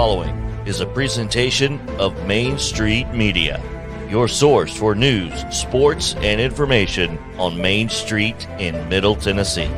following is a presentation of Main Street Media, your source for news, sports, and information on Main Street in Middle Tennessee.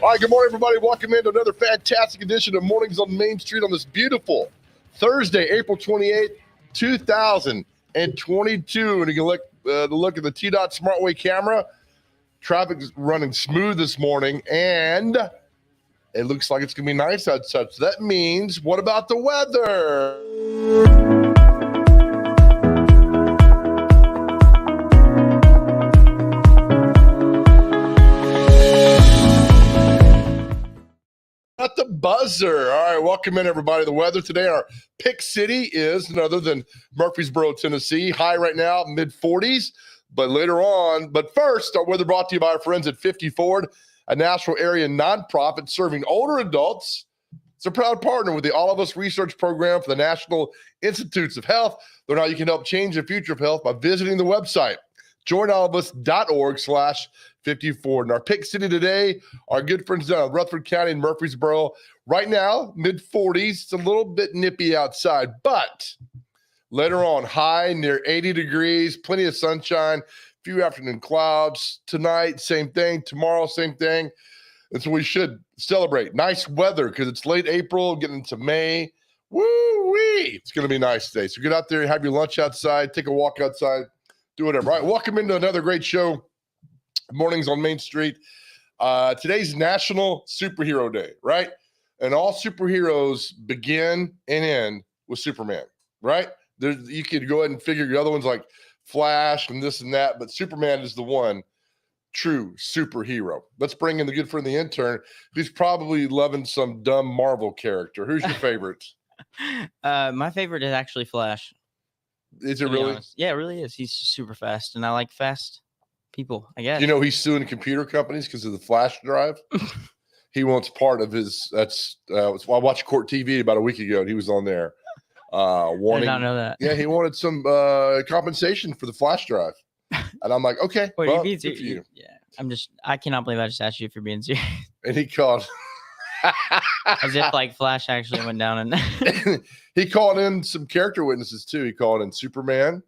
All right, good morning, everybody. Welcome into another fantastic edition of Mornings on Main Street on this beautiful Thursday, April 28th, 2022. And you can look at the T-Dot SmartWay camera. Traffic's running smooth this morning, and it looks like it's going to be nice outside. So that means, what about the weather? At the buzzer. All right, welcome in, everybody. The weather today, our pick city is none other than Murfreesboro, Tennessee. High right now, mid-40s, but later on. But first, our weather brought to you by our friends at 50 Ford, a Nashville area nonprofit serving older adults. It's a proud partner with the All of Us Research Program for the National Institutes of Health. Learn how you can help change the future of health by visiting the website, joinallofus.org/50 Ford. And our pick city today, our good friends down in Rutherford County and Murfreesboro. Right now, mid-40s. It's a little bit nippy outside, but later on, high near 80 degrees, plenty of sunshine, few afternoon clouds. Tonight, same thing. Tomorrow, same thing. And so we should celebrate. Nice weather because it's late April, getting into May. Woo-wee! It's going to be nice today. So get out there, have your lunch outside, take a walk outside, do whatever. All right, welcome into another great show. Mornings on Main Street. Today's National Superhero Day, right? And all superheroes begin and end with Superman, right? You could go ahead and figure your other ones like Flash and this and that, but Superman is the one true superhero. Let's bring in the good friend, the intern, who's probably loving some dumb Marvel character. Who's your favorite? My favorite is actually Flash. Is it really? Honest. Yeah, it really is. He's super fast, and I like fast people, I guess. You know, he's suing computer companies because of the flash drive. He wants part of his. I watched Court TV about a week ago, and he was on there. Wanting, I did not know that. Yeah, he wanted some compensation for the flash drive, and I'm like, okay, Wait, well, good for you. Yeah, I cannot believe I just asked you if you're being serious. And he called. As if like Flash actually went down and he called in some character witnesses too. He called in Superman,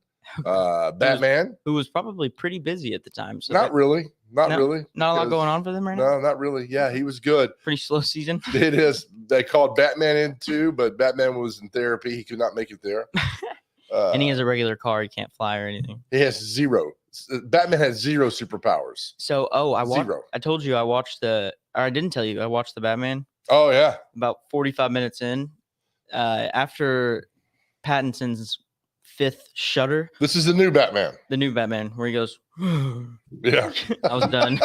Batman, who was probably pretty busy at the time. So not really. Not a lot going on for them right now. No, not really. Yeah, he was good. Pretty slow season. It is. They called Batman in too, but Batman was in therapy. He could not make it there. And he has a regular car. He can't fly or anything. He has zero. Batman has zero superpowers. So, I told you I watched I didn't tell you I watched the Batman. Oh yeah. About 45 minutes in, after Pattinson's fifth Shutter. This is the new Batman. The new Batman, where he goes. Yeah. I was done.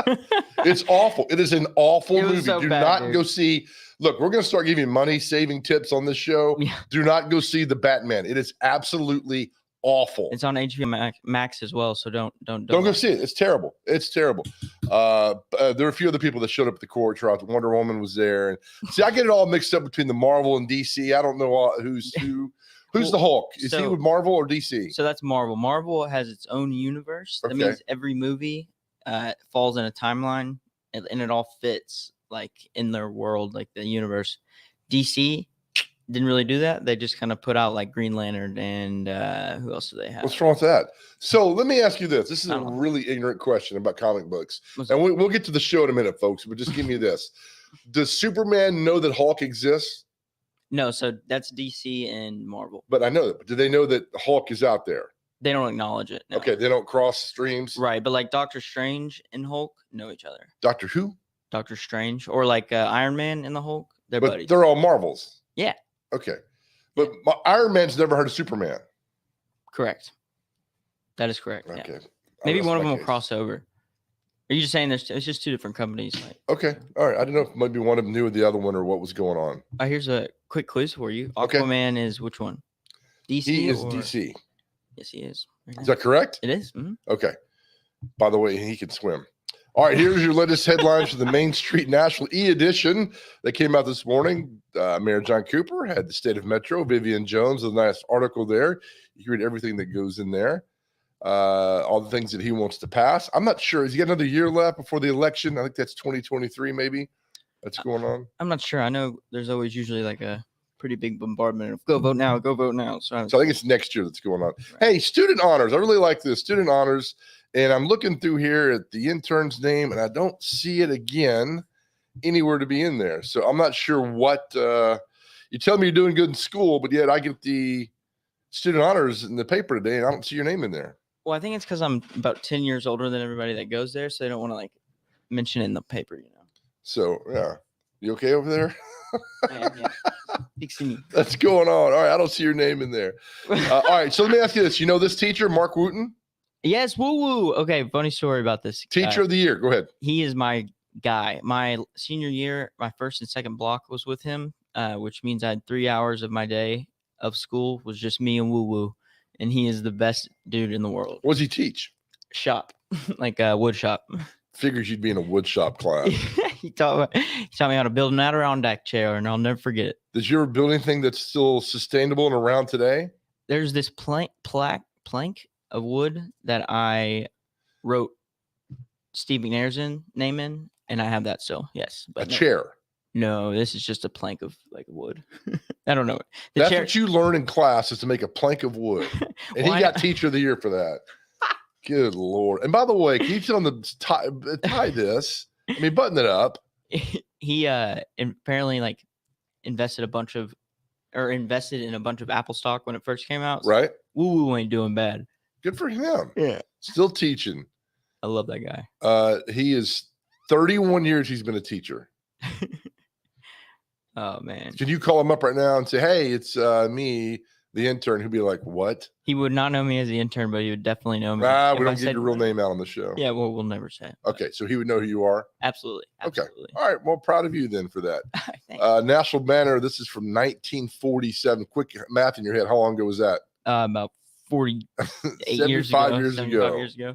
It's awful. It is an awful movie. So Do bad, not dude. go see. Look, we're going to start giving money-saving tips on this show. Yeah. Do not go see the Batman. It is absolutely awful. It's on HBO Max as well, so don't go see it. It's terrible. It's terrible. There are a few other people that showed up at the court trial. Wonder Woman was there, and see, I get it all mixed up between the Marvel and DC. I don't know who's who. Who's the Hulk? Is he with Marvel or DC? So that's Marvel. Marvel has its own universe. That means every movie falls in a timeline, and it all fits like in their world, like the universe. DC didn't really do that. They just kind of put out like Green Lantern and who else do they have? What's wrong with that? So let me ask you this. This is a really ignorant question about comic books. And we'll get to the show in a minute, folks, but just give me this. Does Superman know that Hulk exists? No, so that's DC and Marvel. But I know that. But do they know that Hulk is out there? They don't acknowledge it. No. Okay, they don't cross streams? Right, but like Doctor Strange and Hulk know each other. Doctor who? Doctor Strange. Or like Iron Man and the Hulk. They're buddies. They're all Marvels? Yeah. Okay. But Iron Man's never heard of Superman? Correct. That is correct. Okay. Yeah. Maybe one of them will cross over. Are you just saying it's just two different companies? Like, okay. All right. I don't know if maybe one of them knew the other one or what was going on. Here's a quick quiz for you. Aquaman is which one? DC? He is DC. Yes, he is. Is that correct? It is. Mm-hmm. Okay. By the way, he can swim. All right, here's your latest headlines for the Main Street National E-Edition that came out this morning. Mayor John Cooper had the state of Metro, Vivian Jones, a nice article there. You can read everything that goes in there, all the things that he wants to pass. I'm not sure. Has he got another year left before the election? I think that's 2023 maybe that's going on. I'm not sure. I know there's always usually like a pretty big bombardment of go vote now, go vote now. So I think it's next year that's going on. Right. Hey, student honors. I really like this. Student honors. And I'm looking through here at the intern's name, and I don't see it again anywhere to be in there. So I'm not sure what you tell me you're doing good in school, but yet I get the student honors in the paper today, and I don't see your name in there. Well, I think it's because I'm about 10 years older than everybody that goes there, so they don't want to like mention it in the paper, you know. So yeah, you okay over there? I am, yeah. That's going on. All right, I don't see your name in there. All right, so let me ask you this: you know this teacher, Mark Wooten? Yes, woo. Okay, funny story about this. Teacher of the year. Go ahead. He is my guy. My senior year, my first and second block was with him, which means I had 3 hours of my day of school was just me and woo. And he is the best dude in the world. What does he teach? Shop, like a wood shop. Figures you'd be in a wood shop class. He taught me how to build an Adirondack chair, and I'll never forget it. Did you ever build anything that's still sustainable and around today? There's this plank of wood that I wrote Steve McNair's name in, and I have that still. Yes, but chair. No, this is just a plank of like wood. I don't know. That's what you learn in class is to make a plank of wood, and he got teacher of the year for that. Good Lord! And by the way, can you tell him to tie this? I mean, button it up. He apparently like invested in a bunch of Apple stock when it first came out. So right. Woo ain't doing bad. Good for him. Yeah. Still teaching. I love that guy. He is 31 years he's been a teacher. Oh, man. Can you call him up right now and say, hey, it's me, the intern? He'll be like, what? He would not know me as the intern, but he would definitely know me. We don't get your real name out on the show. Yeah, well, we'll never say it. Okay, so he would know who you are? Absolutely. Okay. All right. Well, proud of you then for that. Thanks. National banner. This is from 1947. Quick math in your head. How long ago was that? About 48 years ago. 75 years ago.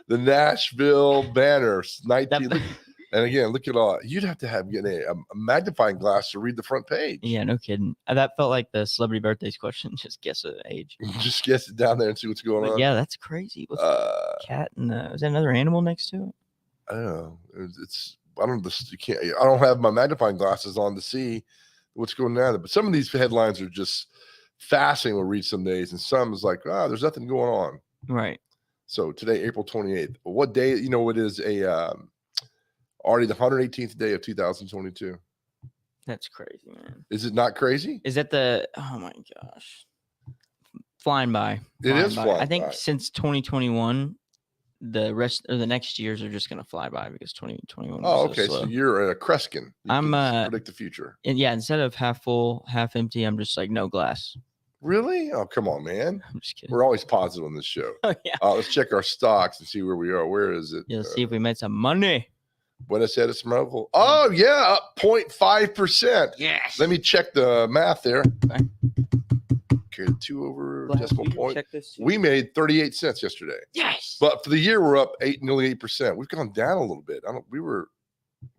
The Nashville banner. 19. And again, look at all. You'd have to have a magnifying glass to read the front page. Yeah, no kidding. That felt like the celebrity birthdays question. Just guess the age. Just guess it down there and see what's going on. Yeah, that's crazy. What's the cat and is that another animal next to it? I don't know. I don't have my magnifying glasses on to see what's going on there. But some of these headlines are just fascinating. We'll read some days, and some is like, there's nothing going on. Right. So today, April 28th. What day? It is already the 118th day of 2022. That's crazy, man. Is it not crazy? Is that oh my gosh. Flying by. It is flying by. I think since 2021, the rest of the next years are just going to fly by because 2021 was okay. so you're a Kreskin. I'm predict the future. And yeah, instead of half full, half empty, I'm just like no glass. Really? Oh, come on, man. I'm just kidding. We're always positive on this show. Oh, yeah. Let's check our stocks and see where we are. Where is it? Yeah, see if we made some money. Buenos Aires Mobile. Oh, yeah, up 0.5%. Yes. Let me check the math there. Okay. Carry the 2 over decimal point. We made 38 cents yesterday. Yes. But for the year, we're up nearly 8%. We've gone down a little bit. We were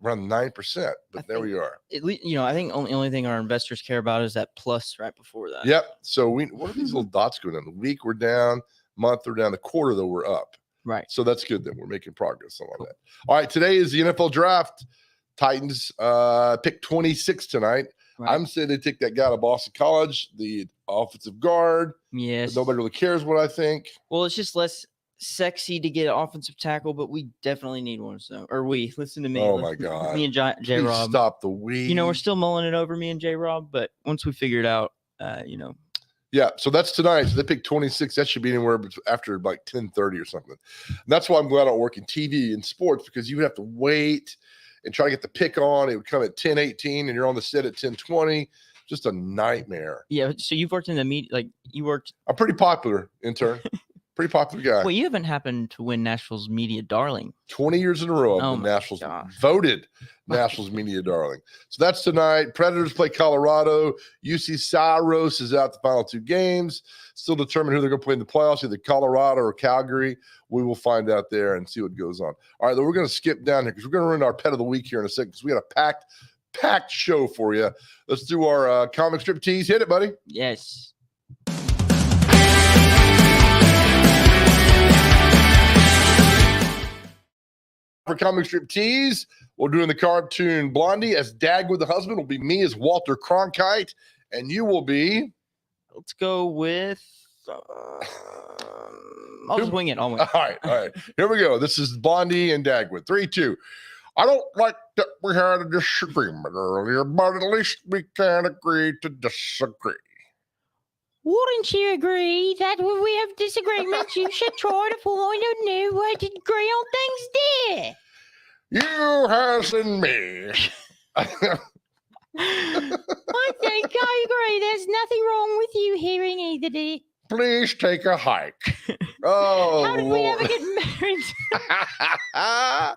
around 9%, but there we are. At least, I think only thing our investors care about is that plus right before that. Yep. So what are these little dots going on? The week we're down, month we're down, the quarter though we're up. Right. So that's good then. We're making progress on that. All right. Today is the NFL draft. Titans pick 26 tonight. Right. I'm saying they take that guy to Boston College, the offensive guard. Yes. But nobody really cares what I think. Well, it's just less sexy to get an offensive tackle, but we definitely need one. So, listen to me. Oh my God. Me and J. Rob. Stop the weed. We're still mulling it over, me and J. Rob, but once we figure it out, Yeah, so that's tonight. So they pick 26. That should be anywhere after like 10:30 or something. And that's why I'm glad I don't work in TV and sports, because you would have to wait and try to get the pick on. It would come at 10:18 and you're on the set at 10:20. Just a nightmare. Yeah, so you've worked in the media, I'm pretty popular, intern. Pretty popular guy. Well, you haven't happened to win Nashville's Media Darling. 20 years in a row. Oh The Nationals voted Nationals Media Darling. So that's tonight. Predators play Colorado. UC Saros is out the final 2 games. Still determine who they're going to play in the playoffs, either Colorado or Calgary. We will find out there and see what goes on. All right, then we're going to skip down here because we're going to run our pet of the week here in a second, because we got a packed show for you. Let's do our comic strip tease. Hit it, buddy. Yes. For comic strip tease, we're doing the cartoon Blondie as Dagwood the husband. Will be me as Walter Cronkite, and you will be. Let's go with. I'll just wing it. All right. Here we go. This is Blondie and Dagwood. 3, 2. I don't like that we had a disagreement earlier, but at least we can agree to disagree. Wouldn't you agree that when we have disagreements, you should try to find a new way to agree on things there? You has and me. I think I agree. There's nothing wrong with you hearing either, dear. Please take a hike. Oh, how did we ever get married? All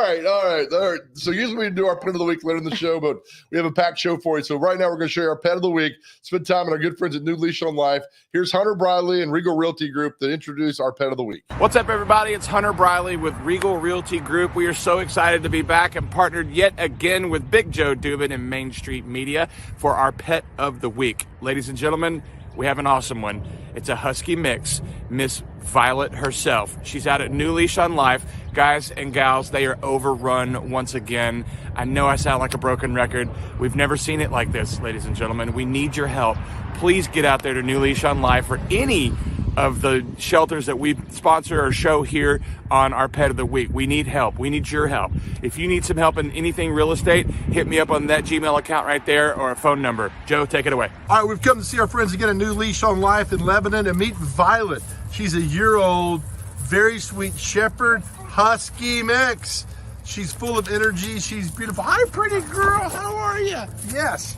right. So usually we do our pet of the week later in the show, but we have a packed show for you. So right now we're going to show you our pet of the week. Spend time with our good friends at New Leash on Life. Here's Hunter Briley and Regal Realty Group to introduce our pet of the week. What's up, everybody? It's Hunter Briley with Regal Realty Group. We are so excited to be back and partnered yet again with Big Joe Dubin and Main Street Media for our pet of the week. Ladies and gentlemen, we have an awesome one. It's a husky mix, Miss Violet herself. She's out at New Leash on Life. Guys and gals, they are overrun once again. I know I sound like a broken record. We've never seen it like this, ladies and gentlemen. We need your help. Please get out there to New Leash on Life or any of the shelters that we sponsor or show here on our pet of the week. We need help. We need your help. If you need some help in anything real estate, hit me up on that Gmail account right there or a phone number. Joe, take it away. All right, we've come to see our friends again at New Leash on Life in Lebanon and meet Violet. She's a year-old, very sweet shepherd husky mix. She's full of energy. She's beautiful. Hi, pretty girl. How are you? Yes.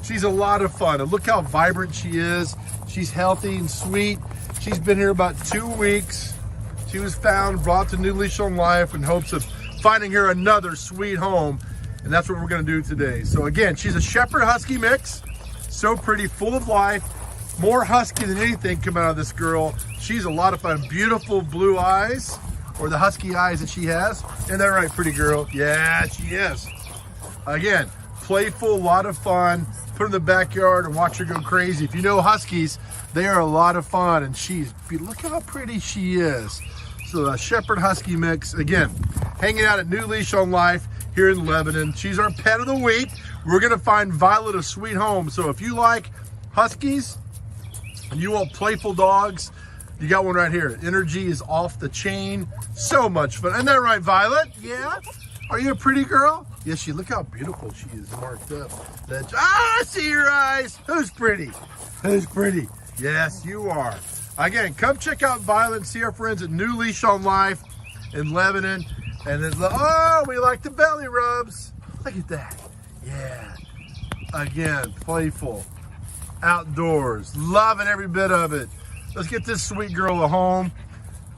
She's a lot of fun. And look how vibrant she is. She's healthy and sweet. She's been here about 2 weeks. She was found, brought to New Leash on Life in hopes of finding her another sweet home. And that's what we're going to do today. So again, she's a shepherd husky mix. So pretty, full of life. More husky than anything come out of this girl. She's a lot of fun. Beautiful blue eyes, or the husky eyes that she has. Isn't that right, pretty girl? Yeah, she is. Again, playful, a lot of fun. Put her in the backyard and watch her go crazy. If you know huskies, they are a lot of fun, and look how pretty she is. So a shepherd husky mix, again, hanging out at New Leash on Life here in Lebanon. She's our pet of the week. We're gonna find Violet a sweet home. So if you like huskies and you want playful dogs, you got one right here. Energy is off the chain. So much fun. Isn't that right, Violet? Yeah? Are you a pretty girl? Yes, look how beautiful she is marked up. I see your eyes. Who's pretty? Who's pretty? Yes, you are. Again, come check out Violet and see our friends at New Leash on Life in Lebanon. And then, we like the belly rubs. Look at that. Yeah. Again, playful, outdoors, loving every bit of it. Let's get this sweet girl a home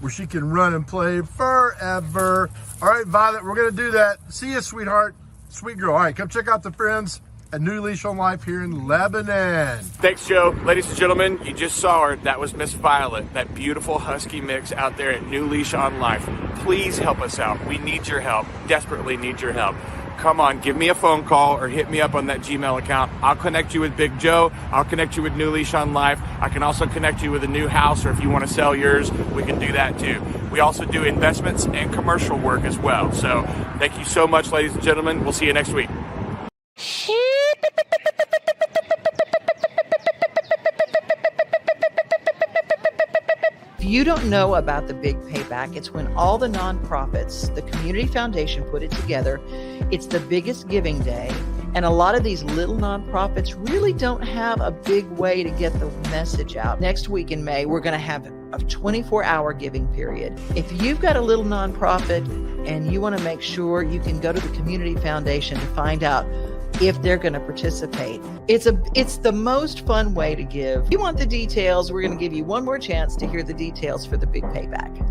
where she can run and play forever. All right, Violet, we're going to do that. See you, sweetheart. Sweet girl. All right, come check out the friends at New Leash on Life here in Lebanon. Thanks, Joe. Ladies and gentlemen, you just saw her. That was Miss Violet, that beautiful husky mix out there at New Leash on Life. Please help us out. We need your help. Desperately need your help. Come on, give me a phone call or hit me up on that Gmail account. I'll connect you with Big Joe. I'll connect you with New Leash on Life. I can also connect you with a new house, or if you want to sell yours, we can do that too. We also do investments and commercial work as well. So thank you so much, ladies and gentlemen. We'll see you next week. If you don't know about the Big Payback, it's when all the nonprofits, the Community Foundation put it together. It's the biggest giving day. And a lot of these little nonprofits really don't have a big way to get the message out. Next week in May, we're going to have a 24-hour giving period. If you've got a little nonprofit and you want to make sure, you can go to the Community Foundation to find out if they're going to participate. It's the most fun way to give. If you want the details, we're going to give you one more chance to hear the details for the Big Payback.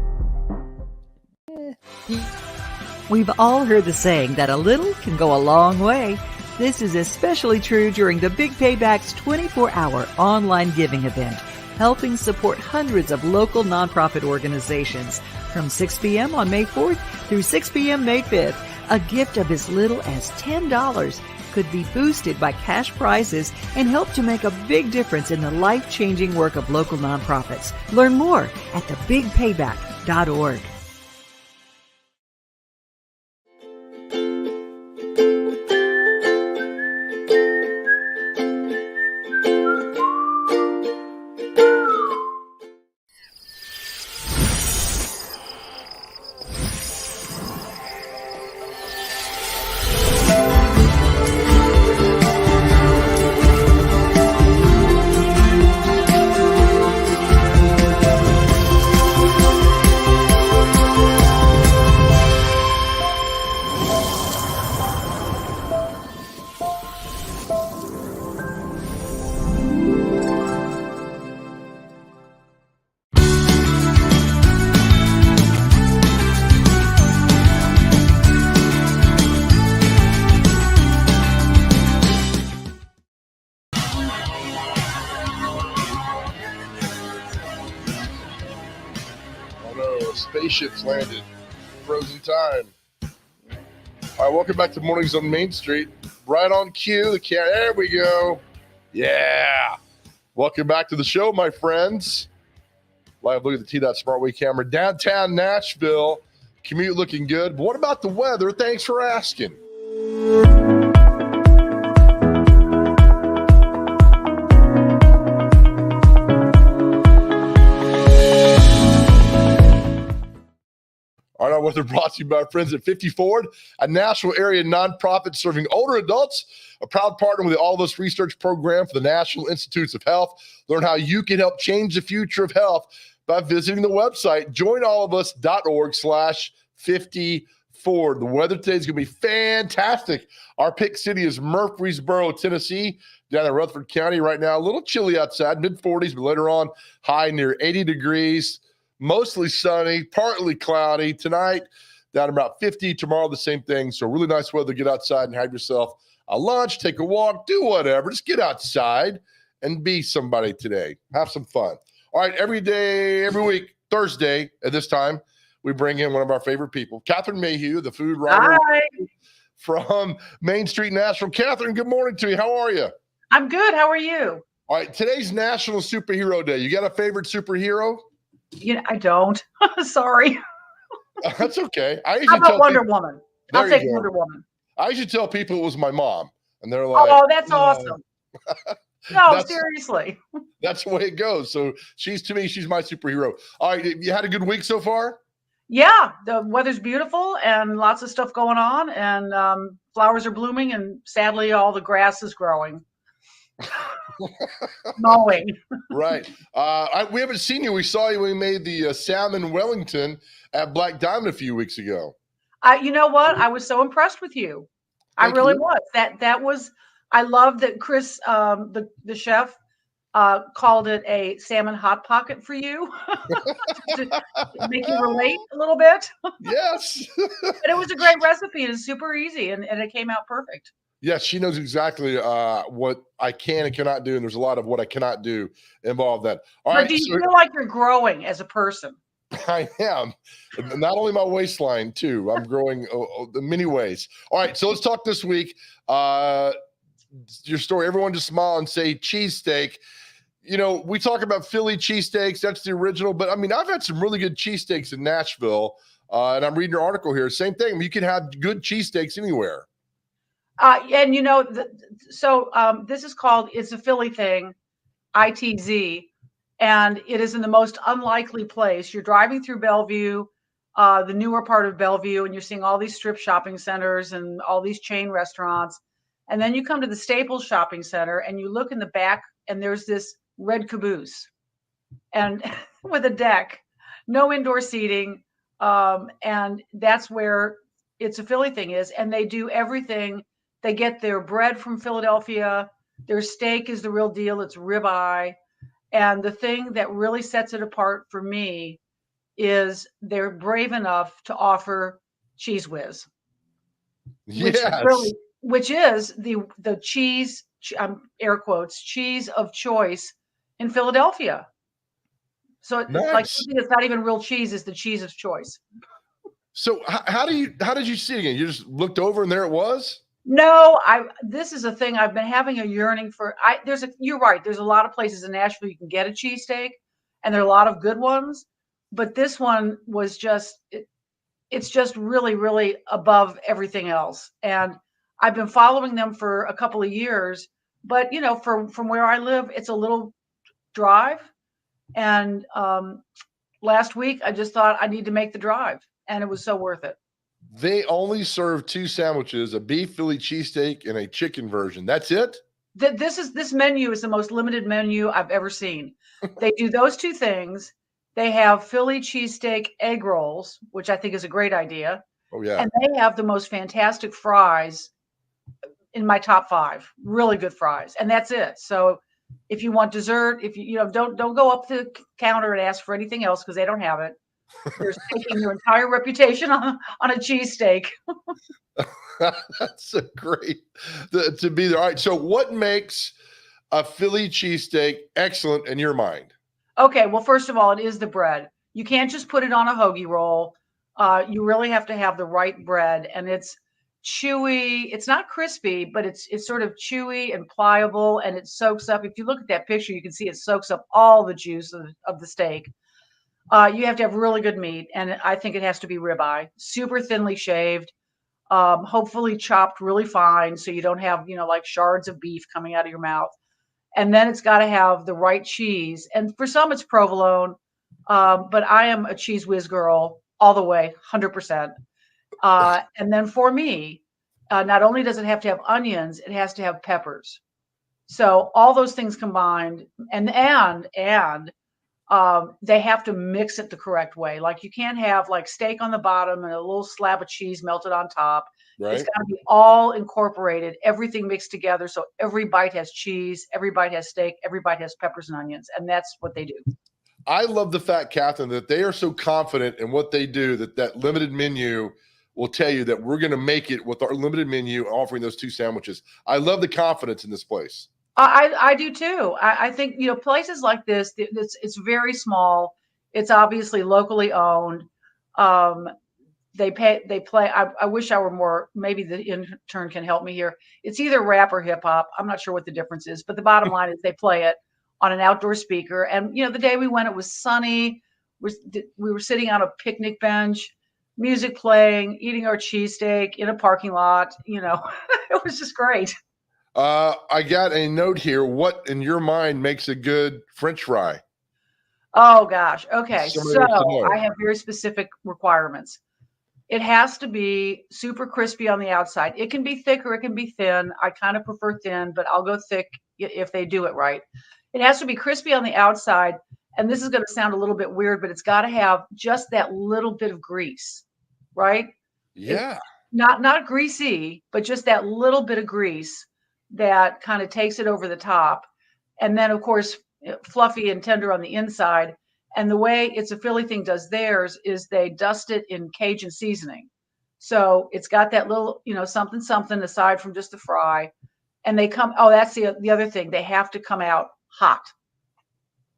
We've all heard the saying that a little can go a long way. This is especially true during the Big Payback's 24-hour online giving event, helping support hundreds of local nonprofit organizations. From 6 p.m. on May 4th through 6 p.m. May 5th, a gift of as little as $10 could be boosted by cash prizes and help to make a big difference in the life-changing work of local nonprofits. Learn more at thebigpayback.org. Spaceships landed. Frozen time. All right, welcome back to Mornings on Main Street. Right on cue. There we go. Yeah. Welcome back to the show, my friends. Live look at the T.Smartway camera. Downtown Nashville. Commute looking good. But what about the weather? Thanks for asking. All right, our weather brought to you by our friends at 50 Ford, a Nashville area nonprofit serving older adults, a proud partner with the All of Us Research Program for the National Institutes of Health. Learn how you can help change the future of health by visiting the website, joinallofus.org/50 Ford. The weather today is going to be fantastic. Our pick city is Murfreesboro, Tennessee, down in Rutherford County right now. A little chilly outside, mid-40s, but later on, high near 80 degrees. Mostly sunny, partly cloudy. Tonight, down about 50. Tomorrow, the same thing. So really nice weather to get outside and have yourself a lunch, take a walk, do whatever. Just get outside and be somebody today. Have some fun. All right, every day, every week, Thursday at this time, we bring in one of our favorite people, Catherine Mayhew, the food writer from Main Street Nashville. Catherine, good morning to you. How are you? I'm good. How are you? All right, today's National Superhero Day. You got a favorite superhero? I don't. Sorry. That's okay. How about Wonder Woman? I'll take Wonder Woman. I usually tell people it was my mom, and they're like, "Oh, that's awesome." No, seriously. That's the way it goes. So she's my superhero. All right, you had a good week so far? Yeah, the weather's beautiful and lots of stuff going on, and flowers are blooming, and sadly, all the grass is growing. Mowing. Right. We haven't seen you. We saw you when we made the salmon Wellington at Black Diamond a few weeks ago. You know what? I was so impressed with you. I really was. That was. I love that Chris, the chef, called it a salmon hot pocket for you to make you relate a little bit. Yes. But it was a great recipe. It's super easy, and it came out perfect. Yes, she knows exactly what I can and cannot do, and there's a lot of what I cannot do involved in that. All right, do you feel like you're growing as a person? I am. Not only my waistline, too. I'm growing in many ways. All right, so let's talk this week. Your story, everyone just smile and say cheesesteak. you know, we talk about Philly cheesesteaks. That's the original. But, I mean, I've had some really good cheesesteaks in Nashville. And I'm reading your article here. Same thing. I mean, you can have good cheesesteaks anywhere. And, you know, this is called, it's a Philly thing, ITZ. And it is in the most unlikely place. You're driving through Bellevue, the newer part of Bellevue, and you're seeing all these strip shopping centers and all these chain restaurants. And then you come to the Staples Shopping Center and you look in the back and there's this red caboose and with a deck, no indoor seating. And that's where It's a Philly thing is. And they do everything. They get their bread from Philadelphia. Their steak is the real deal. It's ribeye. And the thing that really sets it apart for me is they're brave enough to offer Cheese Whiz, Yes. which is the cheese, air quotes, cheese of choice in Philadelphia. So it's like something that's not even real cheese is the cheese of choice. So how did you see it again? You just looked over and there it was? No, this is a thing I've been having a yearning for. You're right. There's a lot of places in Nashville you can get a cheesesteak, and there are a lot of good ones. But this one was it's just really, really above everything else. And I've been following them for a couple of years. But, you know, from where I live, it's a little drive. And last week, I just thought I need to make the drive. And it was so worth it. They only serve 2 sandwiches, a beef Philly cheesesteak and a chicken version. That's it? This menu is the most limited menu I've ever seen. They do those 2 things. They have Philly cheesesteak egg rolls, which I think is a great idea. Oh, yeah. And they have the most fantastic fries in my top 5. Really good fries. And that's it. So if you want dessert, if you don't go up to the counter and ask for anything else because they don't have it. They're taking their entire reputation on a cheesesteak. That's a great to be there. All right. So what makes a Philly cheesesteak excellent in your mind? Okay. Well, first of all, it is the bread. You can't just put it on a hoagie roll. You really have to have the right bread, and it's chewy. It's not crispy, but it's sort of chewy and pliable, and it soaks up. If you look at that picture, you can see it soaks up all the juice of the steak. You have to have really good meat, and I think it has to be ribeye, super thinly shaved, hopefully chopped really fine so you don't have, like shards of beef coming out of your mouth. And then it's got to have the right cheese. And for some, it's provolone, but I am a Cheese Whiz girl all the way, 100%. And then for me, not only does it have to have onions, it has to have peppers. So all those things combined, and they have to mix it the correct way. Like you can't have like steak on the bottom and a little slab of cheese melted on top. Right. It's got to be all incorporated, everything mixed together. So every bite has cheese, every bite has steak, every bite has peppers and onions. And that's what they do. I love the fact, Catherine, that they are so confident in what they do that limited menu will tell you that we're going to make it with our limited menu offering those 2 sandwiches. I love the confidence in this place. I do too. I think, places like this, it's very small. It's obviously locally owned. They play. I wish I were more, maybe the intern can help me here. It's either rap or hip hop. I'm not sure what the difference is, but the bottom line is they play it on an outdoor speaker. And, the day we went, it was sunny. We were sitting on a picnic bench, music playing, eating our cheesesteak in a parking lot. It was just great. I got a note here. What in your mind makes a good French fry? Oh gosh. Okay. Somebody So wants to know. I have very specific requirements. It has to be super crispy on the outside. It can be thick or it can be thin. I kind of prefer thin, but I'll go thick if they do it right. It has to be crispy on the outside. And this is going to sound a little bit weird, but it's got to have just that little bit of grease, right? Yeah. Not greasy, but just that little bit of grease that kind of takes it over the top. And then, of course, fluffy and tender on the inside. And the way It's a Philly thing does theirs is they dust it in Cajun seasoning. So it's got that little, something aside from just the fry. And that's the other thing. They have to come out hot.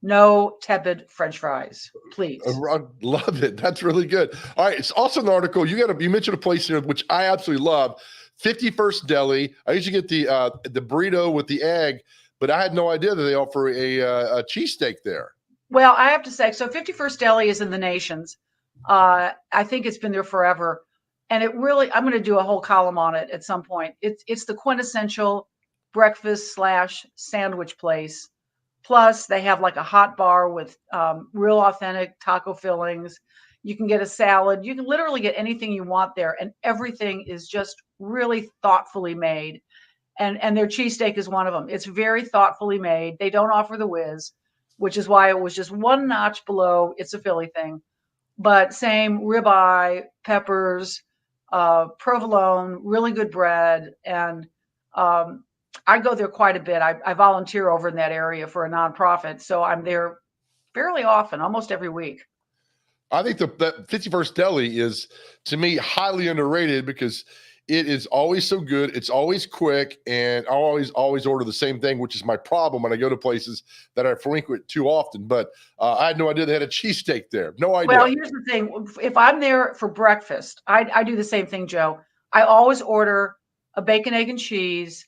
No tepid French fries, please. I love it. That's really good. All right. It's also an article. You mentioned a place here, which I absolutely love. 51st Deli. I usually get the burrito with the egg, but I had no idea that they offer a cheesesteak there. Well, I have to say, so 51st Deli is in the Nations. I think it's been there forever. And it really, I'm going to do a whole column on it at some point. It's the quintessential breakfast / sandwich place. Plus, they have like a hot bar with real authentic taco fillings. You can get a salad. You can literally get anything you want there. And everything is just really thoughtfully made. And their cheesesteak is one of them. It's very thoughtfully made. They don't offer the whiz, which is why it was just one notch below. It's a Philly thing. But same ribeye, peppers, provolone, really good bread. And I go there quite a bit. I volunteer over in that area for a nonprofit. So I'm there fairly often, almost every week. I think that 51st Deli is, to me, highly underrated because it is always so good. It's always quick, and I always order the same thing, which is my problem when I go to places that I frequent too often. But I had no idea they had a cheesesteak there. No idea. Well, here's the thing. If I'm there for breakfast, I do the same thing, Joe. I always order a bacon, egg, and cheese.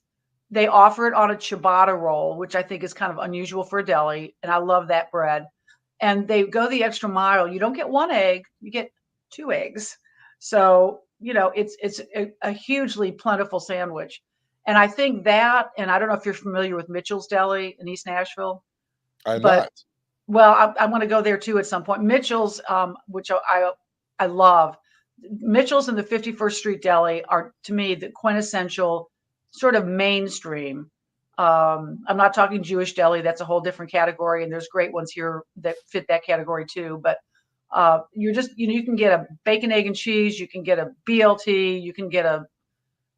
They offer it on a ciabatta roll, which I think is kind of unusual for a deli, and I love that bread. And they go the extra mile. You don't get one egg, you get 2 eggs. So, it's a hugely plentiful sandwich. And I think that, and I don't know if you're familiar with Mitchell's Deli in East Nashville. I'm not. Well, I'm going to go there too at some point. Mitchell's, which I love. Mitchell's and the 51st Street Deli are, to me, the quintessential sort of mainstream. I'm not talking Jewish deli. That's a whole different category. And there's great ones here that fit that category too. But you're just, you can get a bacon, egg, and cheese. You can get a BLT. You can get a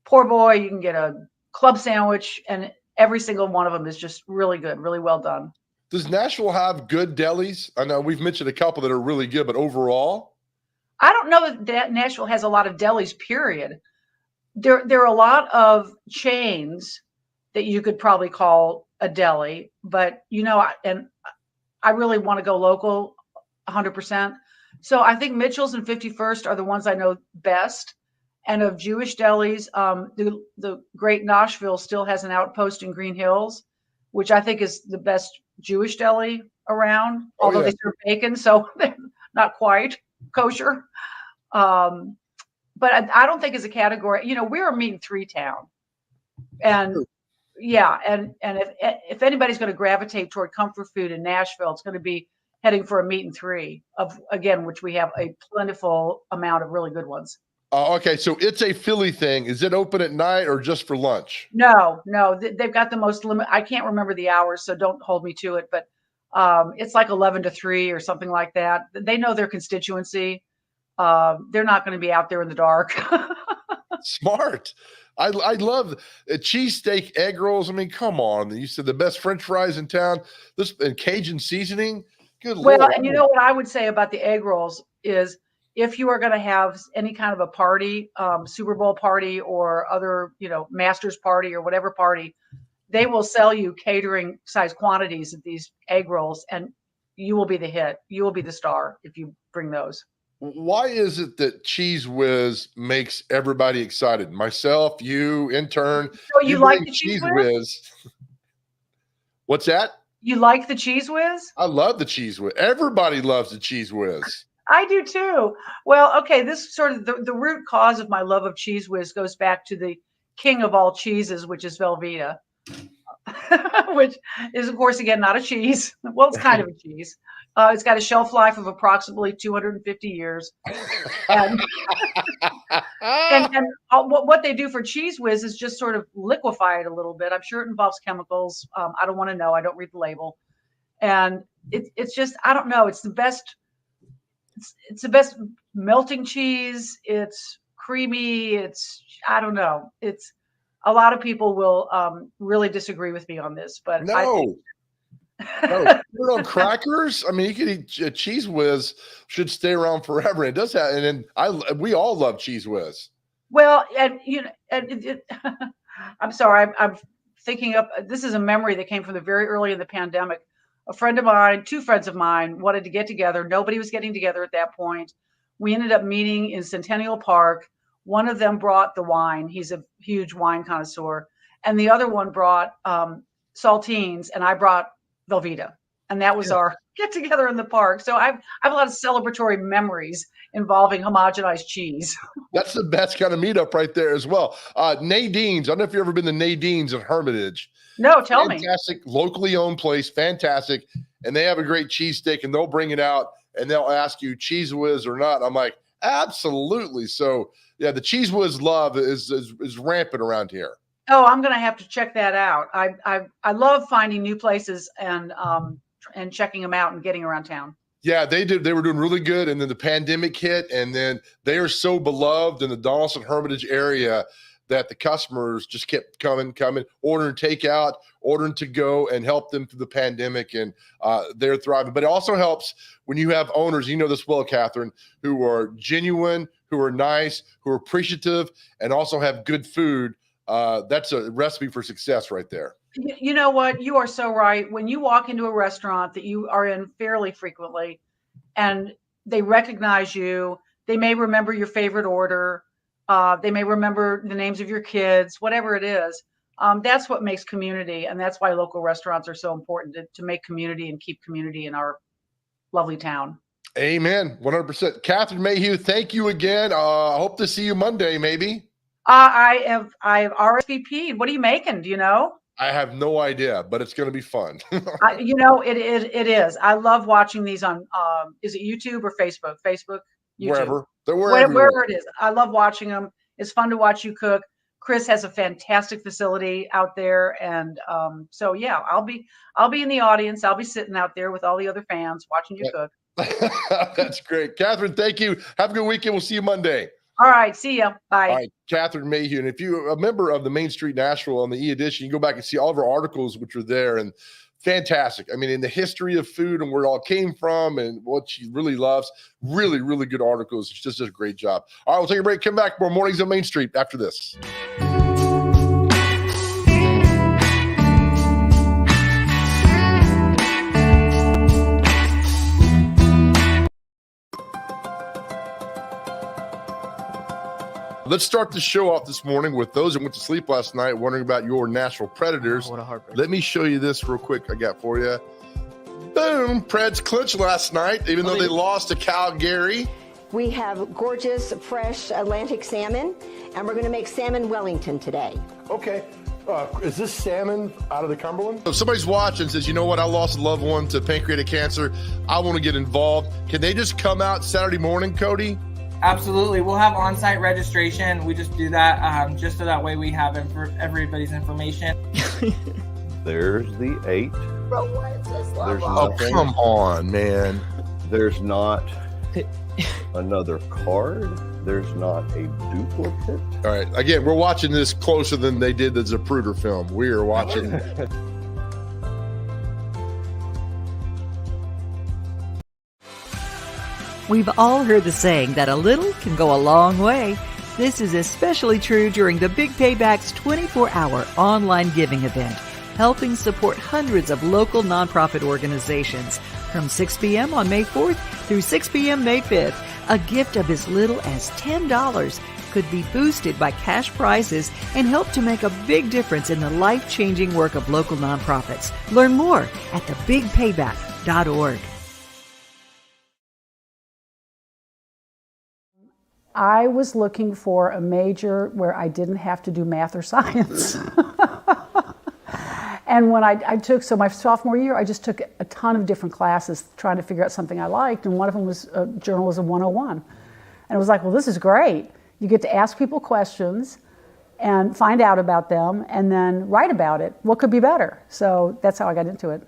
poor boy. You can get a club sandwich. And every single one of them is just really good, really well done. Does Nashville have good delis? I know we've mentioned a couple that are really good, but overall? I don't know that Nashville has a lot of delis, period. There are a lot of chains that you could probably call a deli, but and I really want to go local 100%. So I think Mitchell's and 51st are the ones I know best. And of Jewish delis, the great Nashville still has an outpost in Green Hills, which I think is the best Jewish deli around, although they serve bacon, so they're not quite kosher. But I don't think as a category, we're a meat and 3 town. And and if anybody's going to gravitate toward comfort food in Nashville, it's going to be heading for a meat and 3 which we have a plentiful amount of really good ones. Okay, so it's a Philly thing. Is it open at night or just for lunch? No, they've got the most limit. I can't remember the hours, so don't hold me to it. But it's like 11 to 3 or something like that. They know their constituency. They're not going to be out there in the dark. Smart. I love cheesesteak, egg rolls. I mean, come on. You said the best French fries in town. This and Cajun seasoning. Good Lord. Well, and you know what I would say about the egg rolls is if you are going to have any kind of a party, Super Bowl party or other, Masters party or whatever party, they will sell you catering size quantities of these egg rolls, and you will be the hit. You will be the star if you bring those. Why is it that Cheese Whiz makes everybody excited? Myself, you, intern. So you like the Cheese Whiz? What's that? You like the Cheese Whiz? I love the Cheese Whiz. Everybody loves the Cheese Whiz. I do too. Well, okay, this sort of the root cause of my love of Cheese Whiz goes back to the king of all cheeses, which is Velveeta, which is, of course, again, not a cheese. Well, it's kind of a cheese. It's got a shelf life of approximately 250 years. And, what they do for Cheese Whiz is just sort of liquefy it a little bit. I'm sure it involves chemicals. I don't want to know. I don't read the label. And it's just, I don't know. It's the best. It's the best melting cheese. It's creamy. I don't know. It's a lot of people will really disagree with me on this, but no. Put it on crackers. I mean, you can eat Cheese Whiz. Should stay around forever. It does have, and we all love Cheese Whiz. Well, and I'm sorry, I'm thinking of this is a memory that came from the very early in the pandemic. A friend of mine, 2 friends of mine, wanted to get together. Nobody was getting together at that point. We ended up meeting in Centennial Park. One of them brought the wine. He's a huge wine connoisseur, and the other one brought saltines, and I brought Velveeta, and that was our get together in the park. So I have a lot of celebratory memories involving homogenized cheese. That's the best kind of meetup right there as well. Nadine's. I don't know if you've ever been to Nadine's in Hermitage. No, tell me. Fantastic, locally owned place, fantastic. And they have a great cheesesteak, and they'll bring it out, and they'll ask you Cheese Whiz or not. I'm like, absolutely. So, yeah, the Cheese Whiz love is rampant around here. Oh, I'm going to have to check that out. I love finding new places and checking them out and getting around town. Yeah, they did. They were doing really good, and then the pandemic hit, and then they are so beloved in the Donaldson Hermitage area that the customers just kept coming, ordering takeout, ordering to go, and help them through the pandemic, and they're thriving. But it also helps when you have owners, you know this well, Catherine, who are genuine, who are nice, who are appreciative, and also have good food. That's a recipe for success right there. You know what? You are so right. When you walk into a restaurant that you are in fairly frequently and they recognize you, they may remember your favorite order. They may remember the names of your kids, whatever it is. That's what makes community. And that's why local restaurants are so important to make community and keep community in our lovely town. Amen. 100%. Catherine Mayhew, thank you again. I hope to see you Monday, maybe. I have RSVP'd. What are you making? Do you know? I have no idea, but it's going to be fun. It is. I love watching these on, is it YouTube or Facebook? Facebook, YouTube. Wherever. They're wherever it is. I love watching them. It's fun to watch you cook. Chris has a fantastic facility out there. And so, yeah, I'll be in the audience. I'll be sitting out there with all the other fans watching you cook. That's great. Catherine, thank you. Have a good weekend. We'll see you Monday. All right. See ya. Bye. All right. Catherine Mayhew. And if you're a member of the Main Street Nashville on the e-edition, you can go back and see all of our articles, which are there, and fantastic. I mean, in the history of food and where it all came from and what she really loves, really, really good articles. She just does a great job. All right, we'll take a break. Come back. More Mornings on Main Street after this. Let's start the show off this morning with those that went to sleep last night wondering about your Nashville Predators. Oh, what a heartbreak. Let me show you this real quick I got for you. Boom. Preds clinched last night, even though they lost to Calgary. We have gorgeous, fresh Atlantic salmon, and we're going to make salmon Wellington today. Okay. Is this salmon out of the Cumberland? If somebody's watching and says, you know what, I lost a loved one to pancreatic cancer, I want to get involved. Can they just come out Saturday morning, Cody? Absolutely. We'll have on-site registration. We just do that just so that way we have everybody's information. There's the 8. Bro, what is this level? Oh, come on, man. There's not another card. There's not a duplicate. All right. Again, we're watching this closer than they did the Zapruder film. We are watching. We've all heard the saying that a little can go a long way. This is especially true during the Big Payback's 24-hour online giving event, helping support hundreds of local nonprofit organizations. From 6 p.m. on May 4th through 6 p.m. May 5th, a gift of as little as $10 could be boosted by cash prizes and help to make a big difference in the life-changing work of local nonprofits. Learn more at thebigpayback.org. I was looking for a major where I didn't have to do math or science. And when I took, so my sophomore year, I just took a ton of different classes trying to figure out something I liked, and one of them was Journalism 101. And it was like, well, this is great. You get to ask people questions and find out about them and then write about it. What could be better? So that's how I got into it.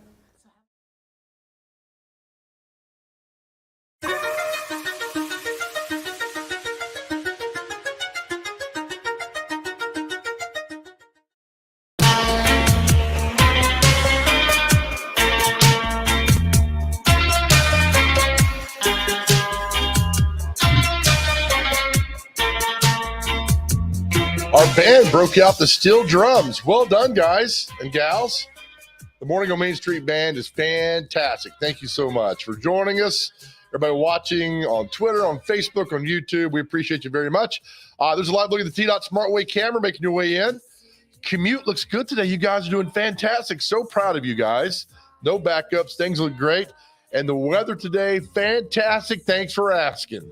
Our band broke out the steel drums. Well done, guys and gals. The Morning on Main Street Band is fantastic. Thank you so much for joining us. Everybody watching on Twitter, on Facebook, on YouTube, we appreciate you very much. There's a live look at the T-Dot SmartWay camera making your way in. commute looks good today. You guys are doing fantastic. So proud of you guys. No backups. Things look great. And the weather today, fantastic. Thanks for asking.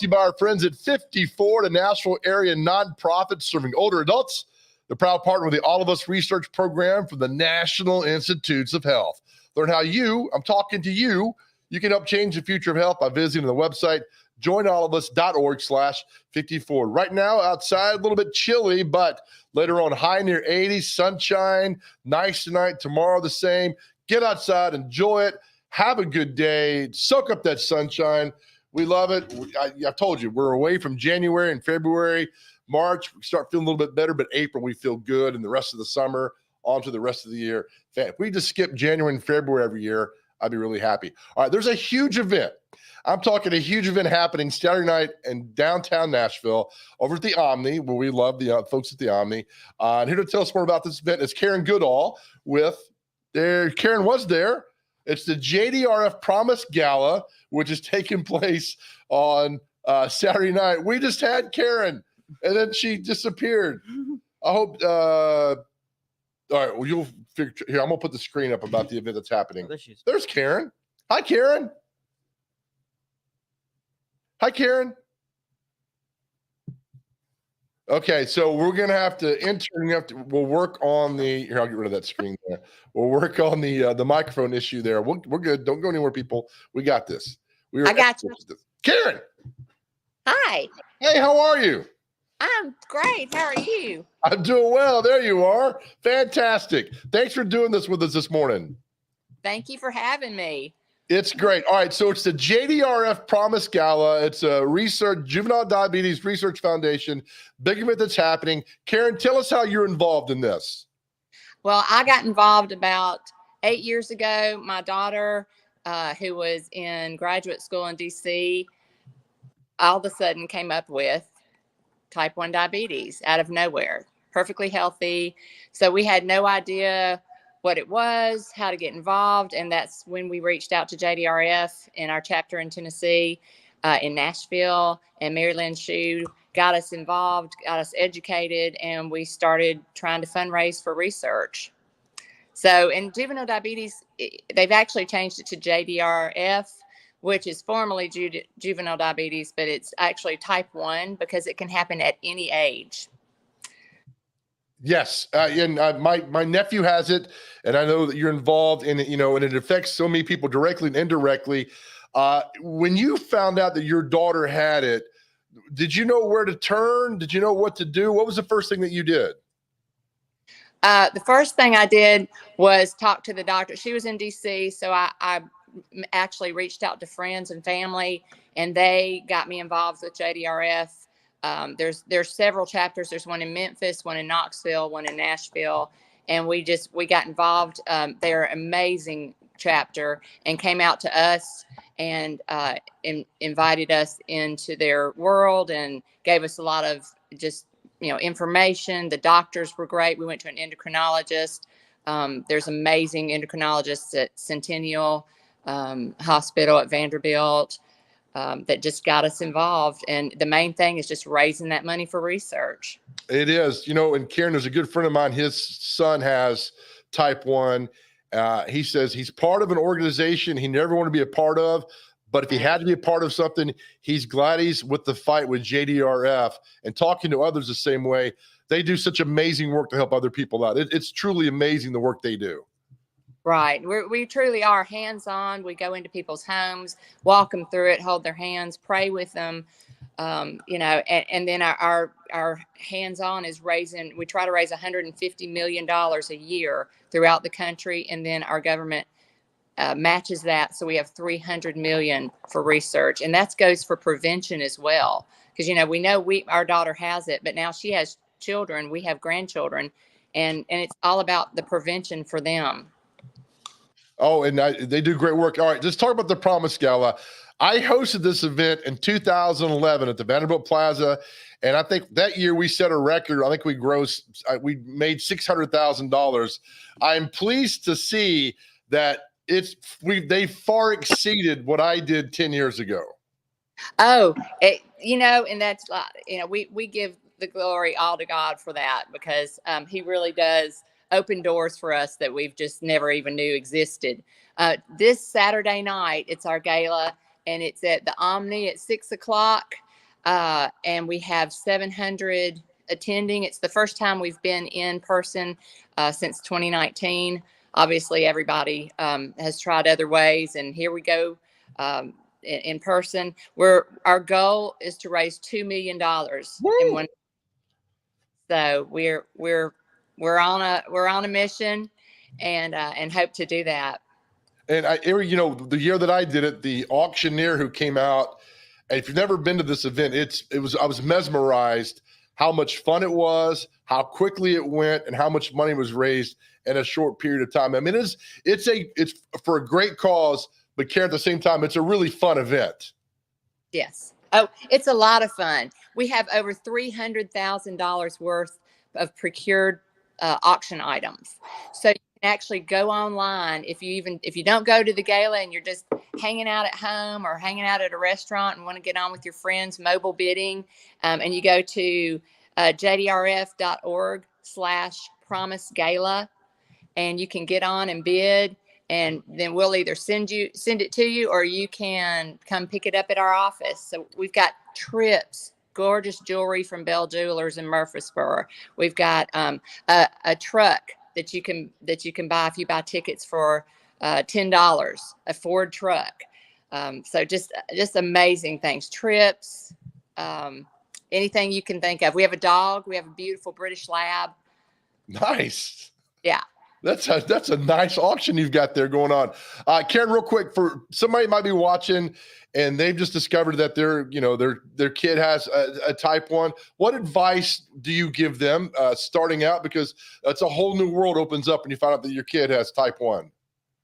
By our friends at 54, the Nashville area nonprofit serving older adults. The proud partner with the All of Us research program from the National Institutes of Health. Learn how I'm talking to you can help change the future of health by visiting the website, joinallofus.org/54. Right now, outside, a little bit chilly, but later on, high near 80, sunshine, nice tonight, tomorrow the same. Get outside, enjoy it, have a good day, soak up that sunshine. We love it. I told you, we're away from January and February. March, we start feeling a little bit better, but April, we feel good. And the rest of the summer, on to the rest of the year. If we just skip January and February every year, I'd be really happy. All right, there's a huge event. I'm talking a huge event happening Saturday night in downtown Nashville over at the Omni, where we love the folks at the Omni. And here to tell us more about this event is Karen Goodall Karen was there. It's the JDRF Promise Gala, which is taking place on Saturday night. We just had Karen, and then she disappeared. I hope. All right, well, you'll figure. Here, I'm gonna put the screen up about the event that's happening. There's Karen. Hi, Karen. Hi, Karen. Okay, so we're gonna have to we'll work on here, I'll get rid of that screen there. We'll work on the microphone issue there. We're good. Don't go anywhere, people. We got this. I got you. Karen. Hi. Hey, how are you? I'm great. How are you? I'm doing well. There you are. Fantastic. Thanks for doing this with us this morning. Thank you for having me. It's great. All right, so it's the JDRF Promise Gala. It's a Juvenile Diabetes Research Foundation, big event that's happening. Karen, tell us how you're involved in this. Well, I got involved about 8 years ago. My daughter, who was in graduate school in DC, all of a sudden came up with type 1 diabetes out of nowhere, perfectly healthy. So we had no idea what it was, how to get involved. And that's when we reached out to JDRF in our chapter in Tennessee, in Nashville, and Mary Lynn Shue got us involved, got us educated, and we started trying to fundraise for research. So in juvenile diabetes, they've actually changed it to JDRF, which is formerly juvenile diabetes, but it's actually type 1 because it can happen at any age. Yes, and my nephew has it, and I know that you're involved in it, and it affects so many people directly and indirectly. When you found out that your daughter had it, did you know where to turn? Did you know what to do? What was the first thing that you did? The first thing I did was talk to the doctor. She was in DC, so I actually reached out to friends and family, and they got me involved with JDRF. There's several chapters. There's one in Memphis, one in Knoxville, one in Nashville, and we got involved. They're an amazing chapter and came out to us and invited us into their world and gave us a lot of just information. The doctors were great. We went to an endocrinologist. There's amazing endocrinologists at Centennial Hospital at Vanderbilt. That just got us involved. And the main thing is just raising that money for research. It is, and Karen, there's a good friend of mine. His son has type 1. He says he's part of an organization he never wanted to be a part of, but if he had to be a part of something, he's glad he's with the fight with JDRF and talking to others the same way. They do such amazing work to help other people out. It's truly amazing the work they do. Right. We truly are hands-on. We go into people's homes, walk them through it, hold their hands, pray with them, and then our hands-on is we try to raise $150 million a year throughout the country. And then our government matches that. So we have $300 million for research, and that goes for prevention as well. Because, we know our daughter has it, but now she has children. We have grandchildren, and it's all about the prevention for them. Oh, and they do great work. All right, let's talk about the Promise Gala. I hosted this event in 2011 at the Vanderbilt Plaza, and I think that year we set a record. I think we made $600,000. I'm pleased to see that they far exceeded what I did 10 years ago. Oh, and that's we give the glory all to God for that, because he really does open doors for us that we've just never even knew existed. This Saturday night, it's our gala, and it's at the Omni at 6:00. And we have 700 attending. It's the first time we've been in person since 2019. Obviously, everybody has tried other ways, and here we go in person. Our goal is to raise $2 million in one. So we're on a mission, and hope to do that. And the year that I did it, the auctioneer who came out, and if you've never been to this event, I was mesmerized how much fun it was, how quickly it went, and how much money was raised in a short period of time. I mean, it's for a great cause, but Karen, at the same time, it's a really fun event. Yes. Oh, it's a lot of fun. We have over $300,000 worth of procured auction items. So you can actually go online if you don't go to the gala and you're just hanging out at home or hanging out at a restaurant and want to get on with your friends, mobile bidding, and you go to jdrf.org/promise gala, and you can get on and bid. And then we'll either send it to you, or you can come pick it up at our office. So we've got trips, gorgeous jewelry from Bell Jewelers in Murfreesboro. We've got a truck that you can buy if you buy tickets for $10, a Ford truck. So just amazing things, trips, anything you can think of. We have a dog. We have a beautiful British Lab. Nice. Yeah. That's a nice auction you've got there going on. Karen, real quick, for somebody might be watching and they've just discovered that their kid has a type 1. What advice do you give them starting out? Because it's a whole new world opens up when you find out that your kid has type 1.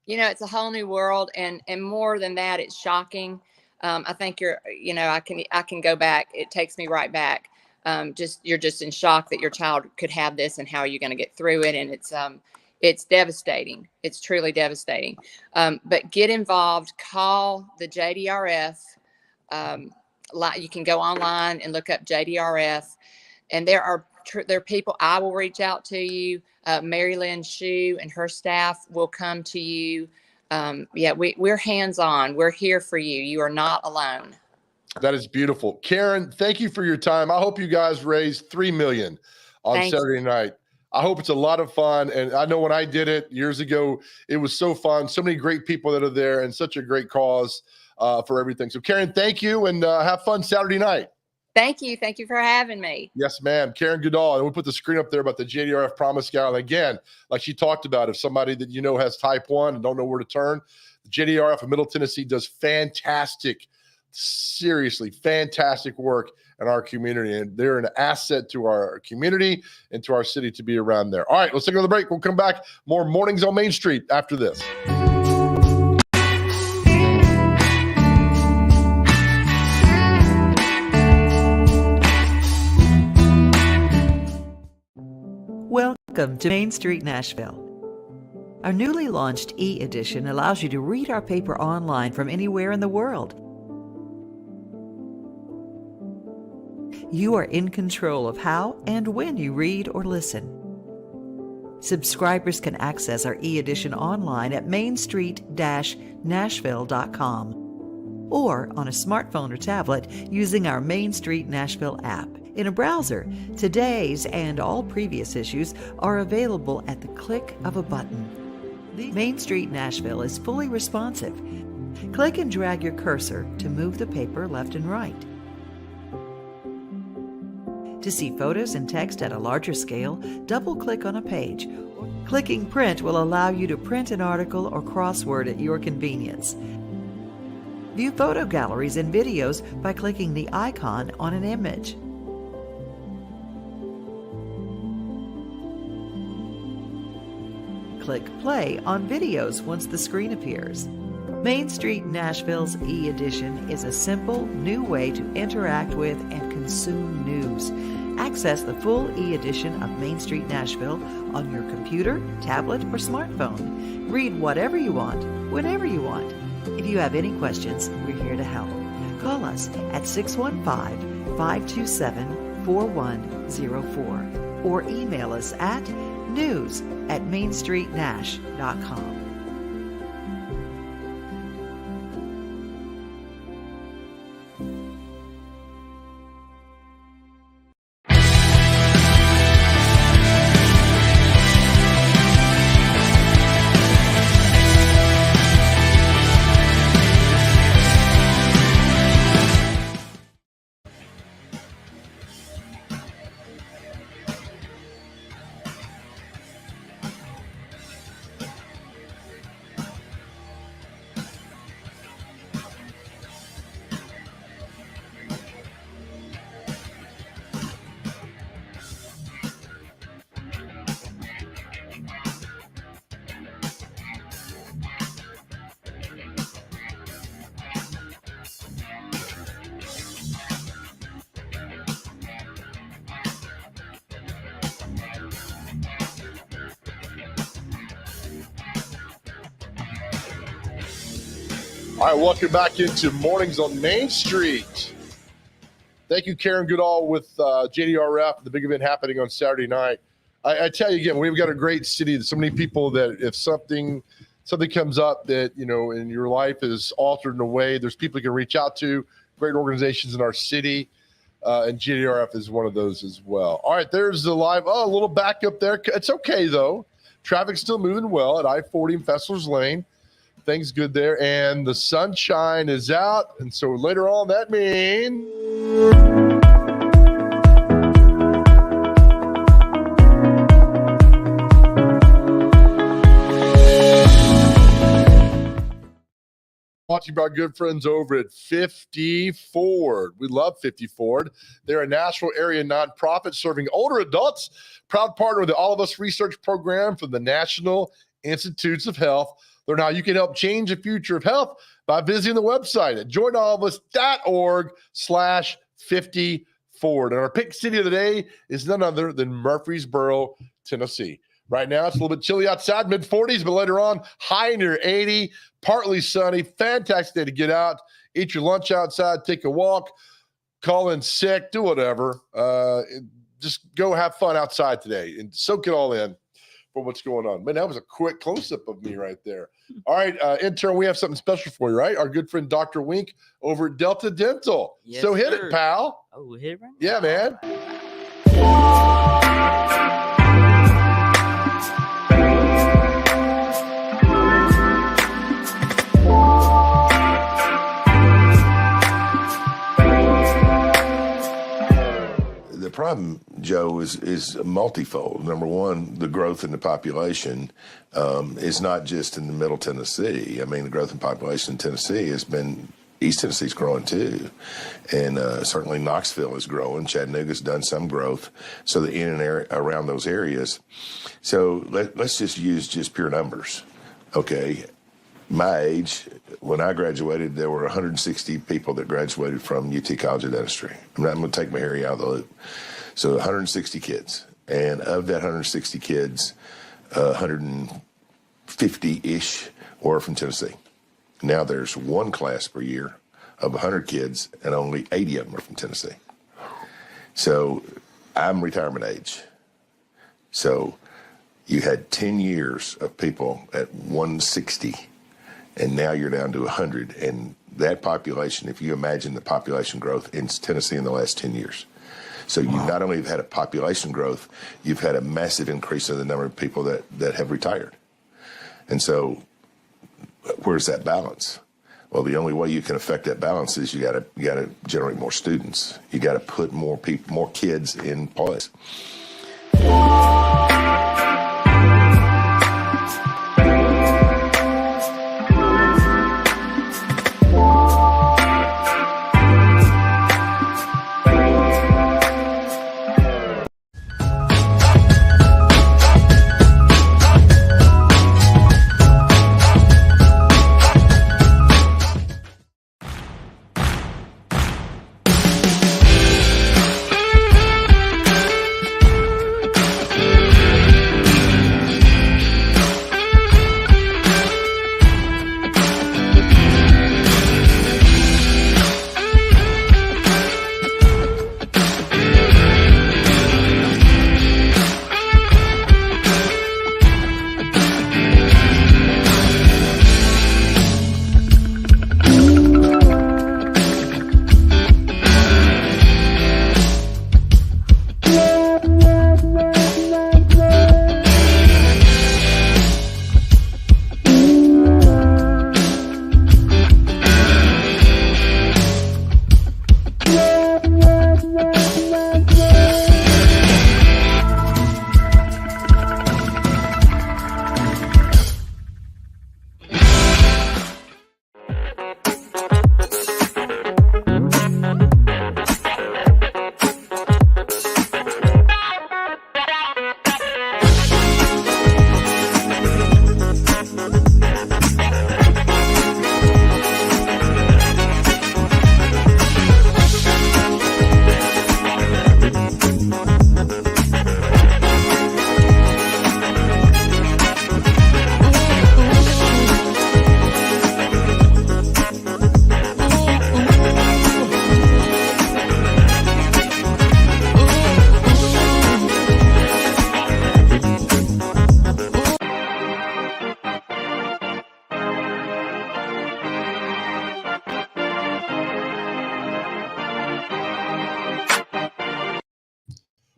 It's a whole new world, and more than that, it's shocking. I think I can go back. It takes me right back. You're just in shock that your child could have this, and how are you going to get through it? And it's devastating. It's truly devastating. But get involved. Call the JDRF. You can go online and look up JDRF, and there are people. I will reach out to you. Mary Lynn Shue and her staff will come to you. We're hands-on. We're here for you. You are not alone. That is beautiful. Karen, thank you for your time. I hope you guys raise $3 million on Saturday night. I hope it's a lot of fun. And I know when I did it years ago, it was so fun. So many great people that are there, and such a great cause for everything. So Karen, thank you, and have fun Saturday night. Thank you. Thank you for having me. Yes, ma'am. Karen Goodall. And we'll put the screen up there about the JDRF Promise Gala. And again, like she talked about, if somebody that has type 1 and don't know where to turn, the JDRF of Middle Tennessee does seriously fantastic work in our community, and they're an asset to our community and to our city to be around there. All right, let's take another break. We'll come back. More Mornings on Main Street after this. Welcome to Main Street Nashville. Our newly launched e-edition allows you to read our paper online from anywhere in the world. You are in control of how and when you read or listen. Subscribers can access our e-edition online at mainstreet-nashville.com or on a smartphone or tablet using our Main Street Nashville app. In a browser, today's and all previous issues are available at the click of a button. Main Street Nashville is fully responsive. Click and drag your cursor to move the paper left and right. To see photos and text at a larger scale, double-click on a page. Clicking Print will allow you to print an article or crossword at your convenience. View photo galleries and videos by clicking the icon on an image. Click Play on videos once the screen appears. Main Street Nashville's e-edition is a simple, new way to interact with and consume news. Access the full e-edition of Main Street Nashville on your computer, tablet, or smartphone. Read whatever you want, whenever you want. If you have any questions, we're here to help. Call us at 615-527-4104 or email us at news@mainstreetnash.com. All right, welcome back into Mornings on Main Street. Thank you, Karen Goodall with JDRF, the big event happening on Saturday night. I tell you again, we've got a great city. There's so many people that if something comes up that, you know, in your life is altered in a way, there's people you can reach out to, great organizations in our city, and JDRF is one of those as well. All right, there's the live. Oh, a little backup there. It's okay, though. Traffic's still moving well at I-40 and Fessler's Lane. Things good there, and the sunshine is out, and so later on that means watching our good friends over at 50 Ford. We love 50 Ford. They're a Nashville area nonprofit serving older adults. Proud partner with the All of Us research program from the National Institutes of Health. Learn how you can help change the future of health by visiting the website at joinallofus.org/50Ford. And our pick city of the day is none other than Murfreesboro, Tennessee. Right now, it's a little bit chilly outside, mid-40s, but later on, high near 80, partly sunny, fantastic day to get out, eat your lunch outside, take a walk, call in sick, do whatever. Just go have fun outside today and soak it all in for what's going on. Man, that was a quick close-up of me right there. All right, intern, we have something special for you, right? Our good friend Dr. Wink over at Delta Dental. Yes, so hit sir. it, pal. Oh, hit it right now. Yeah, man. The problem, Joe, is multifold. Number one, the growth in the population is not just in the Middle Tennessee. I mean, the growth in population in Tennessee has been, East Tennessee's growing too. And certainly Knoxville is growing. Chattanooga's done some growth. So the in and around those areas. So let's just use just pure numbers. Okay. My age, when I graduated, there were 160 people that graduated from UT College of Dentistry. I'm going to take my area out of the loop. So 160 kids. And of that 160 kids, 150-ish were from Tennessee. Now there's one class per year of 100 kids, and only 80 of them are from Tennessee. So I'm retirement age. So you had 10 years of people at 160, and now you're down to 100. And that population, if you imagine the population growth in Tennessee in the last 10 years. So you not only have had a population growth, you've had a massive increase in the number of people that have retired. And so where's that balance? Well, the only way you can affect that balance is you got to generate more students. You got to put more kids in place.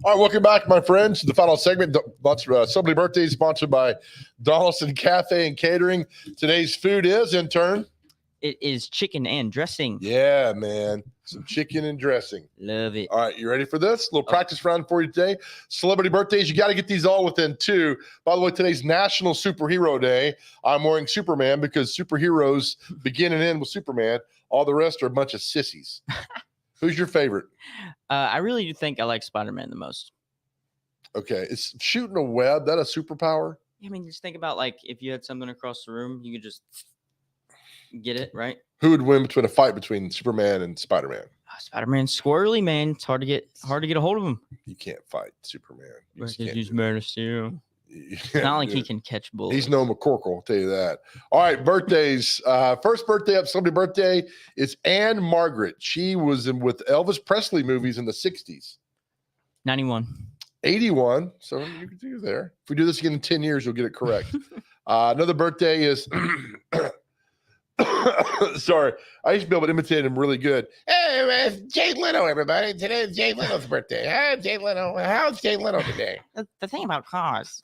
All right, welcome back, my friends, to the final segment. Celebrity birthday sponsored by Donaldson Cafe and Catering. Today's food is, intern. It is chicken and dressing. Yeah, man. Some chicken and dressing. Love it. All right, you ready for this? A little practice round for you today. Celebrity birthdays, you got to get these all within 2. By the way, today's National Superhero Day. I'm wearing Superman because superheroes begin and end with Superman. All the rest are a bunch of sissies. Who's your favorite? I really do think I like Spider-Man the most. Okay, is shooting a web that a superpower? I mean, just think about like if you had something across the room, you could just get it, right? Who would win between a fight between Superman and Spider-Man? Spider-Man's squirrely, man. It's hard to get a hold of him. You can't fight Superman. You just Because can't he's do it. Man of Steel. It's Yeah, not like he dude. can catch bullets. He's no McCorkle, I'll tell you that. All right, birthdays. First birthday up, celebrity birthday is Anne Margaret. She was in with Elvis Presley movies in the 60s. 91. 81. So you can do there. If we do this again in 10 years, you'll get it correct. Another birthday is sorry. I used to be able to imitate him really good. Hey, it's Jay Leno, everybody. Today is Jay Leno's birthday. Hi, Jay Leno. How's Jay Leno today? The thing about cars.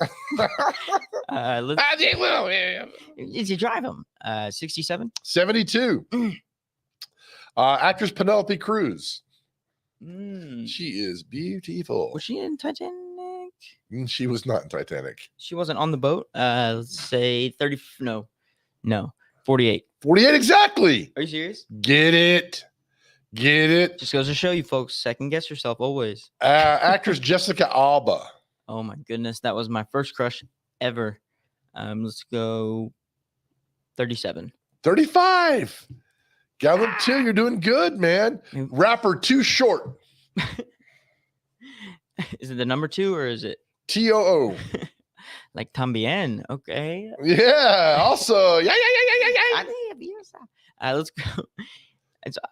Jay Leno. Is you drive them. 67? 72. Actress Penelope Cruz. Mm. She is beautiful. Was she in Titanic? She was not in Titanic. She wasn't on the boat. Let's say 30. No. 48. 48 exactly. Are you serious? Get it. Just goes to show you, folks. Second guess yourself always. Actress Jessica Alba. Oh my goodness, that was my first crush ever. Let's go 37. 35. Got them too. You're doing good, man. Rapper Too Short. Is it the number 2 or is it TOO? Like Tambien? Okay. Yeah. Also, yeah. Let's go.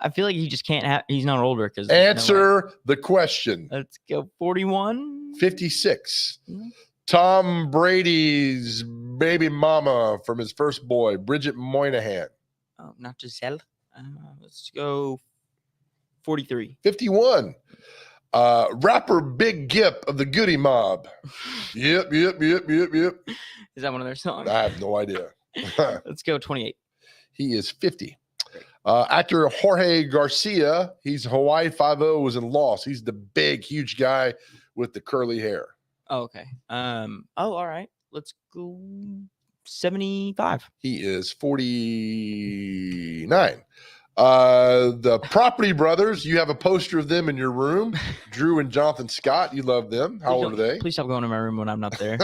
I feel like he just can't have. He's not older because Answer the question. Let's go 41. 56. Mhm. Tom Brady's baby mama from his first boy, Bridget Moynihan. Oh, not Giselle. Let's go 43. 51. Rapper Big Gip of the Goody Mob. Yep. Is that one of their songs? I have no idea. Let's go 28. He is 50. Actor Jorge Garcia, he's Hawaii 5-0, was in Lost. He's the big, huge guy with the curly hair. Oh, okay. All right. Let's go 75. He is 49. The Property Brothers, you have a poster of them in your room. Drew and Jonathan Scott, you love them. How old are they? Please stop going to my room when I'm not there.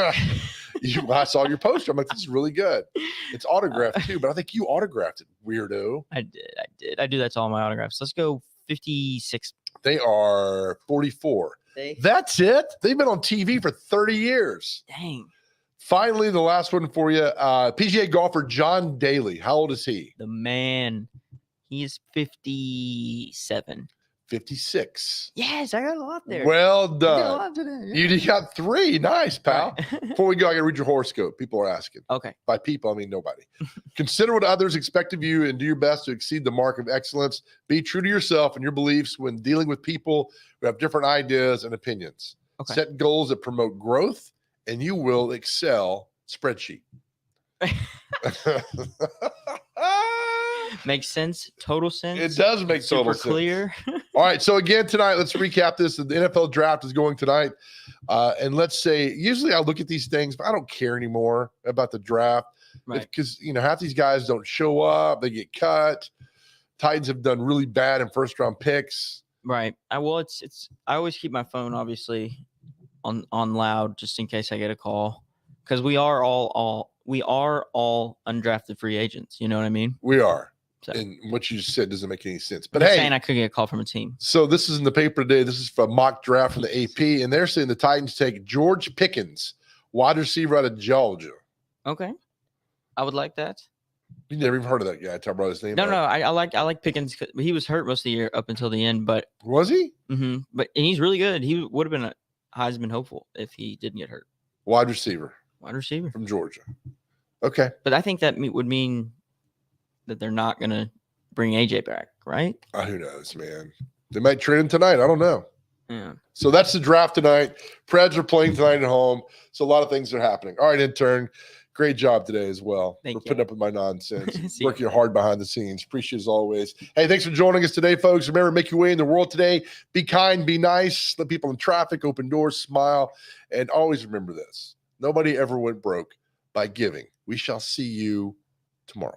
I saw your poster. I'm like, this is really good. It's autographed too, but I think you autographed it, weirdo. I did. I do that to all my autographs. Let's go 56. They are 44. That's it. They've been on TV for 30 years. Dang. Finally, the last one for you. PGA golfer John Daly. How old is he? The man. He is 57. 56. Yes, I got a lot there. Well I did a done. lot today. You got 3. Nice, pal. Right. Before we go, I got to read your horoscope. People are asking. Okay. By people, I mean nobody. Consider what others expect of you and do your best to exceed the mark of excellence. Be true to yourself and your beliefs when dealing with people who have different ideas and opinions. Okay. Set goals that promote growth and you will excel. Spreadsheet. Makes sense. Total sense. It does make total Super clear. All right. So again, tonight, let's recap this. The NFL draft is going tonight. And let's say, usually I look at these things, but I don't care anymore about the draft. Right. Because, half these guys don't show up. They get cut. Titans have done really bad in first round picks. Right. I always keep my phone obviously on loud just in case I get a call. Because we are all undrafted free agents. You know what I mean? We are. So. And what you just said doesn't make any sense. But I'm hey, saying I could get a call from a team. So this is in the paper today. This is from mock draft from the AP, and they're saying the Titans take George Pickens, wide receiver out of Georgia. Okay, I would like that. You never even heard of that guy? I brought his name. No, I like Pickens. He was hurt most of the year up until the end, but was he? Mm-hmm. But he's really good. He would have been a Heisman hopeful if he didn't get hurt. Wide receiver from Georgia. Okay, but I think that would mean that they're not going to bring AJ back, right? Who knows, man? They might trade him tonight. I don't know. Yeah. So that's the draft tonight. Preds are playing tonight at home. So a lot of things are happening. All right, intern. Great job today as well. Thank for you. putting up with my nonsense. See Working you. hard behind the scenes. Appreciate it as always. Hey, thanks for joining us today, folks. Remember, make your way in the world today. Be kind, be nice. Let people in traffic, open doors, smile. And always remember this. Nobody ever went broke by giving. We shall see you tomorrow.